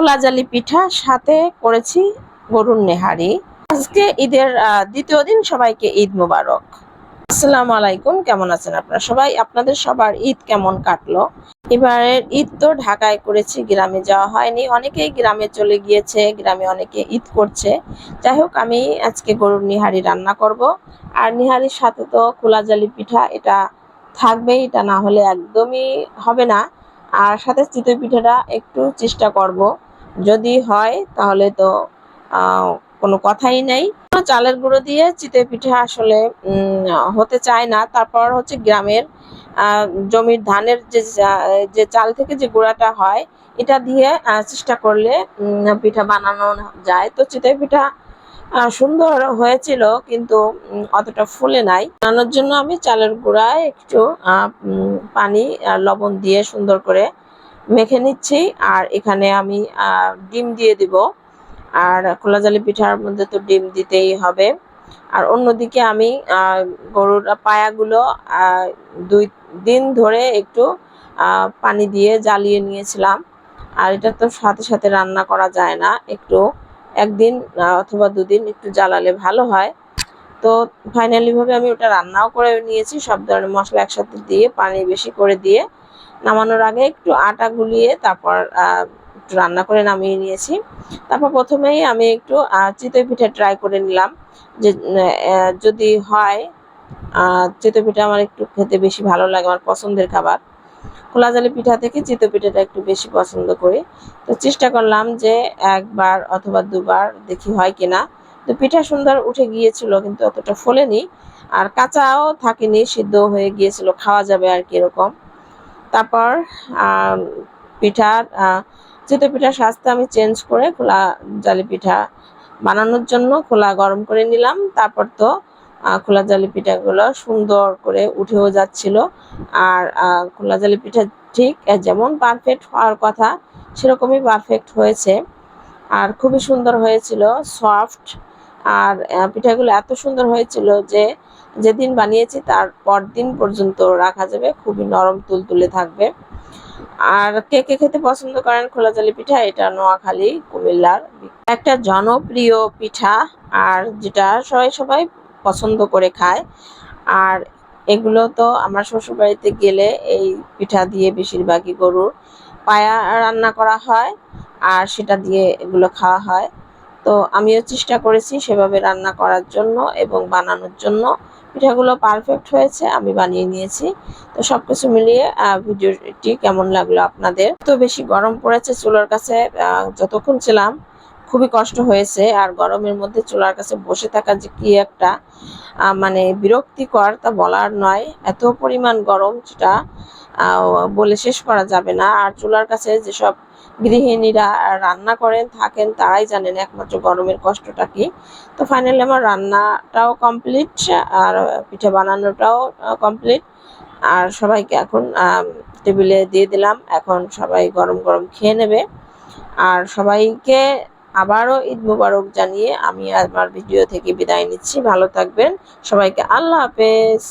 খোলা জালি পিঠা, সাথে করেছি গরুর নেহারি। আজকে ঈদের দ্বিতীয় দিন। সবাইকে ঈদ মোবারক। আসসালামু আলাইকুম। কেমন আছেন আপনারা সবাই? আপনাদের সবার ঈদ কেমন কাটলো? এবারের ঈদ তো ঢাকায় করেছি, গ্রামে যাওয়া হয়নি। অনেকেই গ্রামে চলে গিয়েছে, গ্রামে অনেকে ঈদ করছে। যাই হোক, আমি আজকে গরুর নিহারি রান্না করব। আর নিহারির সাথে তো খোলা জালি পিঠা এটা থাকবেই, এটা না হলে একদমই হবে না। আর সাথে চিতই পিঠাটা একটু চেষ্টা করব, যদি হয় তাহলে তো কোনো কথাই নেই। চালের গুঁড়ো দিয়ে চিতই পিঠা আসলে হতে চায় না। তারপর হচ্ছে গ্রামের জমির ধানের যে চাল থেকে যে গুঁড়াটা হয়, এটা দিয়ে চেষ্টা করলে পিঠা বানানো যায়। তো চিতই পিঠা সুন্দর হয়েছিল, কিন্তু অতটা ফুলে নাই। বানানোর জন্য আমি চালের গুঁড়ায় একটু পানি আর লবণ দিয়ে সুন্দর করে মেখে নিচ্ছি। আর এখানে আমি ডিম দিয়ে দিব। আর খোলা জালি পিঠার মধ্যে তো ডিম দিতেই হবে। আর অন্যদিকে আমি গরুর পায়াগুলো 2 দিন ধরে একটু পানি দিয়ে জ্বালিয়ে নিয়েছিলাম। আর এটা তো সাথে সাথে রান্না করা যায় না, একটু 1 দিন অথবা 2 দিন একটু জ্বালালে ভালো হয়। তো ফাইনালি ভাবে আমি ওটা রান্নাও করে নিয়েছি, সব ধরনের মশলা একসাথে দিয়ে পানি বেশি করে দিয়ে নামানোর আগে একটু আটা গুলিয়ে তারপর একটু রান্না করে নামিয়ে নিয়েছি। তারপর প্রথমেই আমি একটু চিতই পিঠা ট্রাই করে নিলাম, যে যদি হয়। চিতই পিঠা আমার একটু খেতে বেশি ভালো লাগে, আমার পছন্দের খাবার। খোলা জালি পিঠা থেকে চিতই পিঠাটা একটু বেশি পছন্দ করি। তো চেষ্টা করলাম যে 1বার অথবা 2বার দেখি হয় কিনা। তো পিঠা সুন্দর উঠে গিয়েছিল, কিন্তু অতটা ফোলেনি আর কাঁচাও থাকেনি, সিদ্ধ হয়ে গিয়েছিল, খাওয়া যাবে আর কি এরকম। তারপর পিঠার চিতই পিঠার সাজটা আমি চেঞ্জ করে খোলা জালি পিঠা বানানোর জন্য খোলা গরম করে নিলাম। তারপর তো খোলা জালি পিঠাগুলো সুন্দর করে উঠেও যাচ্ছিল। আর খোলা জালি পিঠা ঠিক যেমন পারফেক্ট হওয়ার কথা সেরকমই পারফেক্ট হয়েছে। আর খুবই সুন্দর হয়েছিল, সফট। আর পিঠাগুলো এত সুন্দর হয়েছিল যে যেদিন বানিয়েছি তার পরদিন পর্যন্ত রাখা যাবে, খুবই নরম তুলতুলে থাকবে। আর কে কে খেতে পছন্দ করেন খোলা জালি পিঠা? এটা নোয়াখালী, কুমিল্লার একটা জনপ্রিয় পিঠা, আর যেটা সবাই পছন্দ করে খায়। আর এগুলো তো আমার শ্বশুর বাড়িতে গেলে এই পিঠা দিয়ে বেশিরভাগই গরুর পায়া রান্না করা হয়, আর সেটা দিয়ে এগুলো খাওয়া হয়। তো আমিও চেষ্টা করেছি সেভাবে রান্না করার জন্য এবং বানানোর জন্য। পিঠাগুলো পারফেক্ট হয়েছে, আমি বানিয়ে নিয়েছি। তো সবকিছু মিলিয়ে ভিডিওটি কেমন লাগলো আপনাদের? তো বেশি গরম পড়েছে, চুলার কাছে যতক্ষণ ছিলাম খুবই কষ্ট হয়েছে। আর গরমের মধ্যে চুলার কাছে বসে থাকা যে কি একটা মানে বিরক্তিকর, তা বলার নয়। এত পরিমাণ গরম, যেটা বলে শেষ করা যাবে না। আর চুলার কাছে যেসব গৃহিণীরা রান্না করেন থাকেন তারাই জানেন একমাত্র গরমের কষ্টটা কি। তো ফাইনালি আমার রান্নাটাও কমপ্লিট, আর পিঠা বানানোটাও কমপ্লিট। আর সবাইকে এখন টেবিলে দিয়ে দিলাম, এখন সবাই গরম গরম খেয়ে নেবে। আর সবাইকে আবারও ঈদ মোবারক জানিয়ে আমি আমার ভিডিও থেকে বিদায় নিচ্ছি। ভালো থাকবেন সবাইকে। আল্লাহ হাফেজ।